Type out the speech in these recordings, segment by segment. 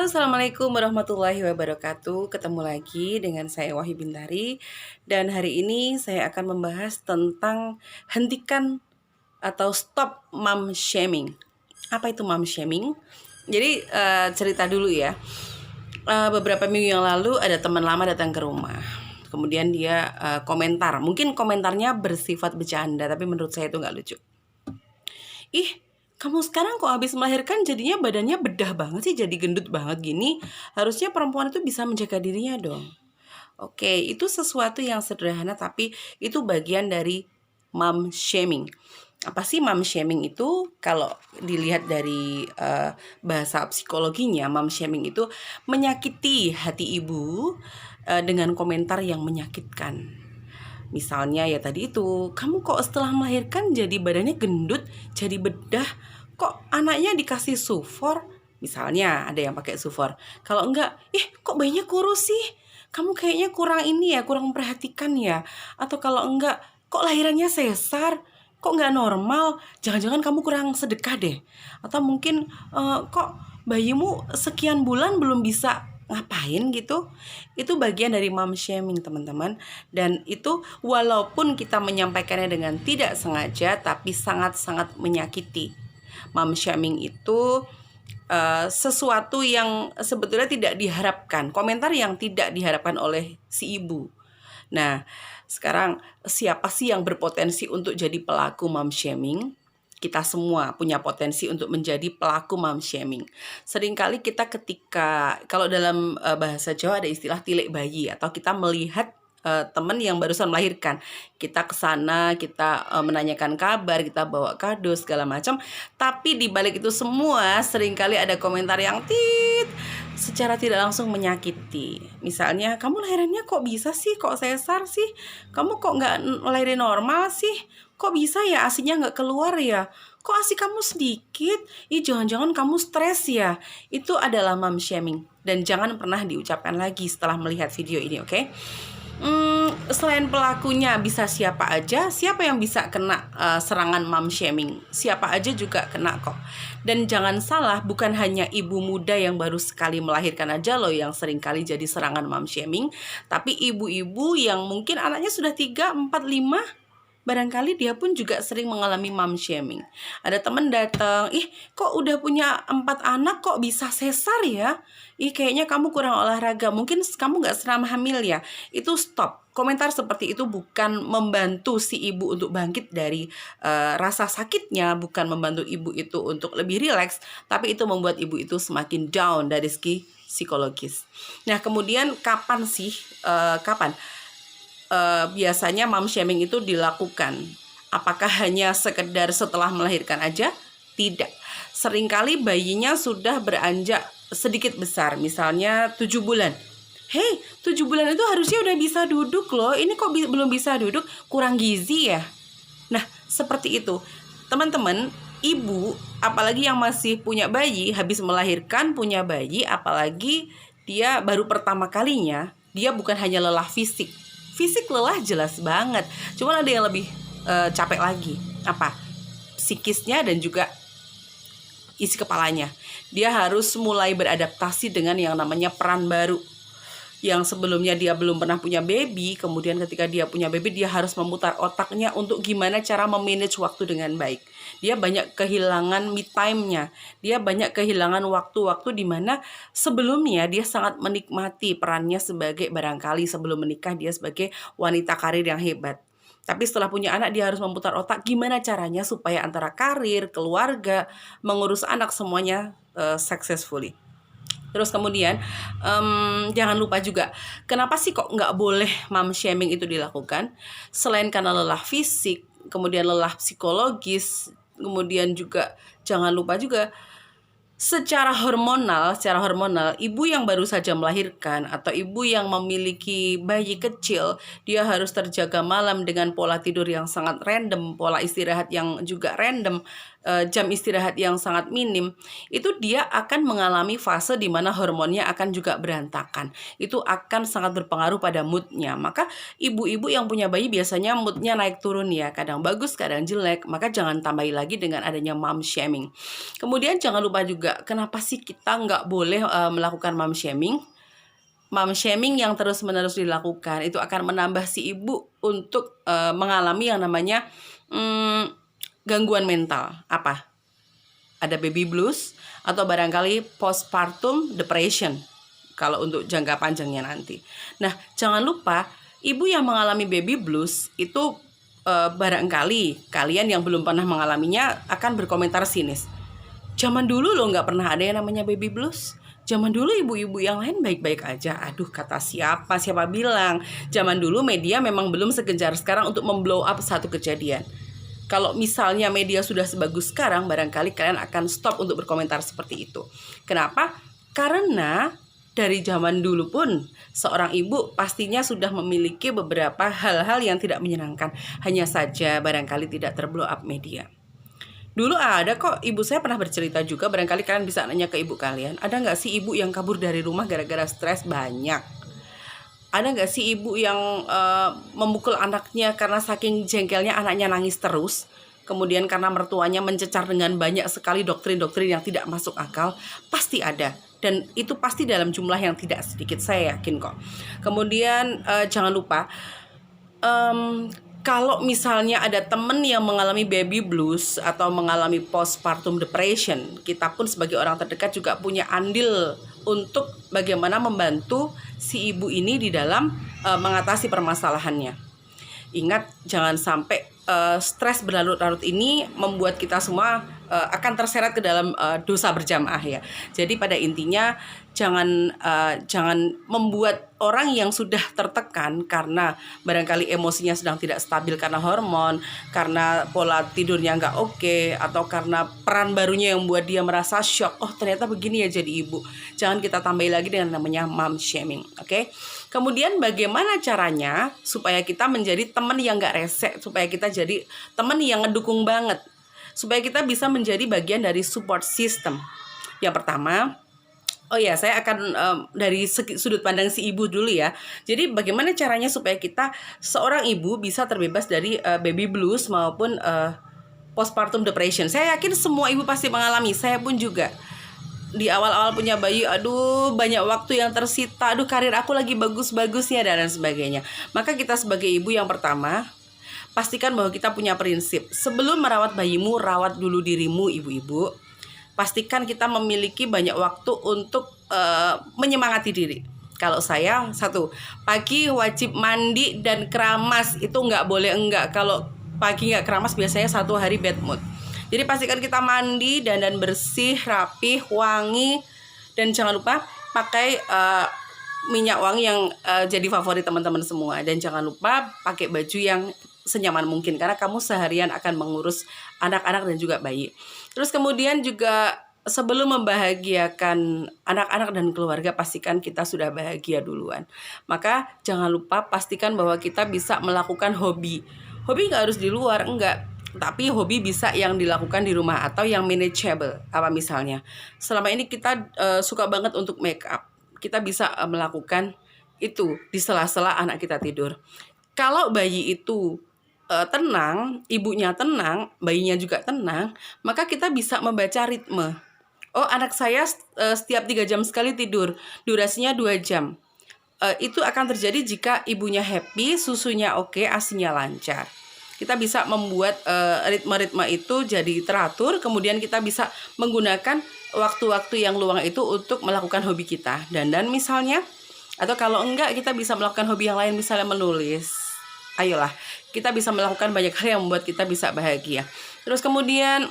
Assalamualaikum warahmatullahi wabarakatuh. Ketemu lagi dengan saya Wahyu Bintari. Dan hari ini saya akan membahas tentang hentikan atau stop mom shaming. Apa itu mom shaming? Jadi cerita dulu ya. Beberapa minggu yang lalu ada teman lama datang ke rumah. Kemudian dia komentar. Mungkin komentarnya bersifat bercanda, tapi menurut saya itu nggak lucu. Ih, kamu sekarang kok habis melahirkan jadinya badannya bedah banget sih, jadi gendut banget gini. Harusnya perempuan itu bisa menjaga dirinya dong. Oke, itu sesuatu yang sederhana tapi itu bagian dari mom shaming. Apa sih mom shaming itu? Kalau dilihat dari bahasa psikologinya, mom shaming itu menyakiti hati ibu dengan komentar yang menyakitkan. Misalnya ya tadi itu, kamu kok setelah melahirkan jadi badannya gendut, jadi bedah, kok anaknya dikasih sufor? Misalnya ada yang pakai sufor. Kalau enggak, kok bayinya kurus sih? Kamu kayaknya kurang ini ya, kurang memperhatikan ya. Atau kalau enggak, kok lahirannya sesar? Kok nggak normal? Jangan-jangan kamu kurang sedekah deh. Atau mungkin kok bayimu sekian bulan belum bisa ngapain gitu. Itu bagian dari mom shaming, teman-teman. Dan itu walaupun kita menyampaikannya dengan tidak sengaja, tapi sangat-sangat menyakiti. Mom shaming itu sesuatu yang sebetulnya tidak diharapkan, komentar yang tidak diharapkan oleh si ibu. Nah, sekarang siapa sih yang berpotensi untuk jadi pelaku mom shaming? Kita semua punya potensi untuk menjadi pelaku mom shaming. Seringkali kita ketika, kalau dalam bahasa Jawa ada istilah tilik bayi, atau kita melihat teman yang barusan melahirkan, kita ke sana, kita menanyakan kabar, kita bawa kado segala macam, tapi di balik itu semua seringkali ada komentar yang secara tidak langsung menyakiti. Misalnya, kamu lahirannya kok bisa sih, kok sesar sih, kamu kok nggak lahirin normal sih, kok bisa ya asinya nggak keluar ya, kok asi kamu sedikit, jangan-jangan kamu stres ya. Itu adalah mom shaming dan jangan pernah diucapkan lagi setelah melihat video ini, oke? Selain pelakunya bisa siapa aja, siapa yang bisa kena serangan mom shaming? Siapa aja juga kena kok. Dan jangan salah, bukan hanya ibu muda yang baru sekali melahirkan aja loh yang sering kali jadi serangan mom shaming, tapi ibu-ibu yang mungkin anaknya sudah 3, 4, 5, barangkali dia pun juga sering mengalami mom shaming. Ada teman datang, kok udah punya 4 anak kok bisa sesar ya? Kayaknya kamu kurang olahraga, mungkin kamu gak selama hamil ya. Itu stop. Komentar seperti itu bukan membantu si ibu untuk bangkit dari rasa sakitnya, bukan membantu ibu itu untuk lebih rileks, tapi itu membuat ibu itu semakin down dari segi psikologis. Nah, kemudian kapan sih, biasanya mom shaming itu dilakukan? Apakah hanya sekedar setelah melahirkan aja? Tidak. Seringkali bayinya sudah beranjak sedikit besar, misalnya 7 bulan. Hei, 7 bulan itu harusnya udah bisa duduk loh. Ini kok belum bisa duduk, kurang gizi ya? Nah, seperti itu. Teman-teman, ibu, apalagi yang masih punya bayi, habis melahirkan punya bayi, apalagi dia baru pertama kalinya, dia bukan hanya lelah fisik. Fisik lelah jelas banget. Cuma ada yang lebih capek lagi. Apa? Psikisnya dan juga isi kepalanya. Dia harus mulai beradaptasi dengan yang namanya peran baru. Yang sebelumnya dia belum pernah punya baby, kemudian ketika dia punya baby, dia harus memutar otaknya untuk gimana cara memanage waktu dengan baik. Dia banyak kehilangan me time-nya. Dia banyak kehilangan waktu-waktu di mana sebelumnya dia sangat menikmati perannya sebagai, barangkali sebelum menikah dia sebagai wanita karir yang hebat. Tapi setelah punya anak dia harus memutar otak gimana caranya supaya antara karir, keluarga, mengurus anak semuanya successfully. Terus kemudian jangan lupa juga, kenapa sih kok nggak boleh mom shaming itu dilakukan? Selain karena lelah fisik, kemudian lelah psikologis, kemudian juga jangan lupa juga secara hormonal, ibu yang baru saja melahirkan atau ibu yang memiliki bayi kecil, dia harus terjaga malam dengan pola tidur yang sangat random, pola istirahat yang juga random. jam istirahat yang sangat minim, itu dia akan mengalami fase di mana hormonnya akan juga berantakan. Itu akan sangat berpengaruh pada moodnya. Maka ibu-ibu yang punya bayi biasanya moodnya naik turun ya, kadang bagus, kadang jelek. Maka jangan tambahi lagi dengan adanya mom shaming. Kemudian jangan lupa juga, kenapa sih kita nggak boleh melakukan mom shaming? Mom shaming yang terus-menerus dilakukan itu akan menambah si ibu untuk mengalami yang namanya gangguan mental. Apa? Ada baby blues atau barangkali postpartum depression kalau untuk jangka panjangnya nanti. Nah, jangan lupa ibu yang mengalami baby blues itu barangkali kalian yang belum pernah mengalaminya akan berkomentar sinis. Zaman dulu loh nggak pernah ada yang namanya baby blues. Zaman dulu ibu-ibu yang lain baik-baik aja. Aduh, kata siapa? Siapa bilang? Zaman dulu media memang belum segencar sekarang untuk memblow up satu kejadian. Kalau misalnya media sudah sebagus sekarang, barangkali kalian akan stop untuk berkomentar seperti itu. Kenapa? Karena dari zaman dulu pun seorang ibu pastinya sudah memiliki beberapa hal-hal yang tidak menyenangkan. Hanya saja barangkali tidak terblow up media. Dulu ada kok, ibu saya pernah bercerita juga, barangkali kalian bisa nanya ke ibu kalian. Ada nggak sih ibu yang kabur dari rumah gara-gara stres? Banyak. Ada nggak sih ibu yang memukul anaknya karena saking jengkelnya anaknya nangis terus? Kemudian karena mertuanya mencecar dengan banyak sekali doktrin-doktrin yang tidak masuk akal? Pasti ada. Dan itu pasti dalam jumlah yang tidak sedikit, saya yakin kok. Kemudian jangan lupa, kalau misalnya ada temen yang mengalami baby blues atau mengalami postpartum depression, kita pun sebagai orang terdekat juga punya andil untuk bagaimana membantu si ibu ini di dalam mengatasi permasalahannya. Ingat, jangan sampai stres berlarut-larut ini membuat kita semua akan terseret ke dalam dosa berjamaah ya. Jadi pada intinya jangan membuat orang yang sudah tertekan karena barangkali emosinya sedang tidak stabil karena hormon, karena pola tidurnya nggak oke, atau karena peran barunya yang membuat dia merasa shock. Oh, ternyata begini ya jadi ibu. Jangan kita tambahi lagi dengan namanya mom shaming, oke? Kemudian bagaimana caranya supaya kita menjadi teman yang nggak rese, supaya kita jadi teman yang ngedukung banget, supaya kita bisa menjadi bagian dari support system. Yang pertama, oh ya, saya akan dari sudut pandang si ibu dulu ya. Jadi bagaimana caranya supaya kita seorang ibu bisa terbebas dari baby blues maupun postpartum depression. Saya yakin semua ibu pasti mengalami, saya pun juga. Di awal-awal punya bayi, aduh banyak waktu yang tersita, aduh karir aku lagi bagus-bagusnya dan sebagainya. Maka kita sebagai ibu yang pertama, pastikan bahwa kita punya prinsip. Sebelum merawat bayimu, rawat dulu dirimu ibu-ibu. Pastikan kita memiliki banyak waktu untuk menyemangati diri. Kalau saya, satu, pagi wajib mandi dan keramas. Itu nggak boleh enggak. Kalau pagi nggak keramas biasanya satu hari bad mood. Jadi pastikan kita mandi, dandan bersih, rapih, wangi. Dan jangan lupa pakai minyak wangi yang jadi favorit teman-teman semua. Dan jangan lupa pakai baju yang senyaman mungkin, karena kamu seharian akan mengurus anak-anak dan juga bayi. Terus kemudian juga sebelum membahagiakan anak-anak dan keluarga, pastikan kita sudah bahagia duluan. Maka jangan lupa pastikan bahwa kita bisa melakukan hobi. Hobi nggak harus di luar, enggak. Tapi hobi bisa yang dilakukan di rumah atau yang manageable. Apa misalnya? Selama ini kita suka banget untuk make up. Kita bisa melakukan itu di sela-sela anak kita tidur. Kalau bayi itu tenang, ibunya tenang, bayinya juga tenang, maka kita bisa membaca ritme. Oh, anak saya setiap 3 jam sekali tidur, durasinya 2 jam. Itu akan terjadi jika ibunya happy, susunya oke, ASINya lancar. Kita bisa membuat ritme-ritme itu jadi teratur, kemudian kita bisa menggunakan waktu-waktu yang luang itu untuk melakukan hobi kita. Dandan misalnya, atau kalau enggak kita bisa melakukan hobi yang lain, misalnya menulis. Ayolah, kita bisa melakukan banyak hal yang membuat kita bisa bahagia. Terus kemudian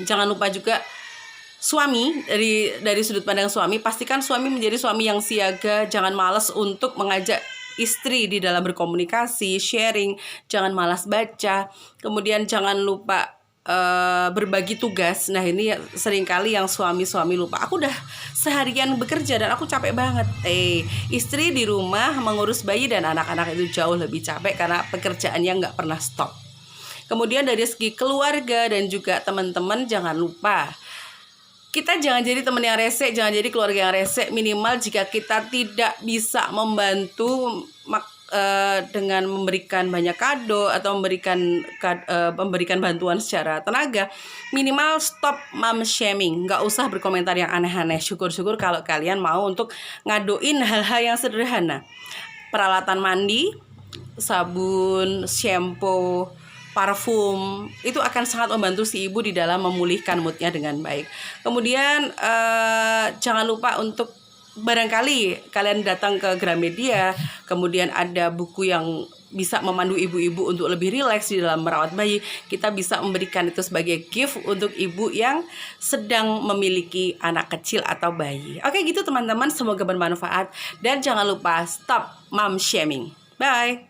jangan lupa juga suami, dari sudut pandang suami, pastikan suami menjadi suami yang siaga. Jangan malas untuk mengajak istri di dalam berkomunikasi, sharing, jangan malas baca. Kemudian jangan lupa berbagi tugas. Nah, ini seringkali yang suami-suami lupa. Aku udah seharian bekerja dan aku capek banget. Istri di rumah mengurus bayi dan anak-anak itu jauh lebih capek karena pekerjaannya nggak pernah stop. Kemudian dari segi keluarga dan juga teman-teman, jangan lupa kita jangan jadi teman yang rese, jangan jadi keluarga yang rese. Minimal jika kita tidak bisa membantu dengan memberikan banyak kado atau memberikan bantuan secara tenaga, minimal stop mom shaming. Nggak usah berkomentar yang aneh-aneh. Syukur-syukur kalau kalian mau untuk ngadoin hal-hal yang sederhana. Peralatan mandi, sabun, shampoo, parfum, itu akan sangat membantu si ibu di dalam memulihkan moodnya dengan baik. Kemudian jangan lupa untuk, barangkali kalian datang ke Gramedia, kemudian ada buku yang bisa memandu ibu-ibu untuk lebih rileks di dalam merawat bayi. Kita bisa memberikan itu sebagai gift untuk ibu yang sedang memiliki anak kecil atau bayi. Oke gitu teman-teman, semoga bermanfaat. Dan jangan lupa stop mom shaming. Bye!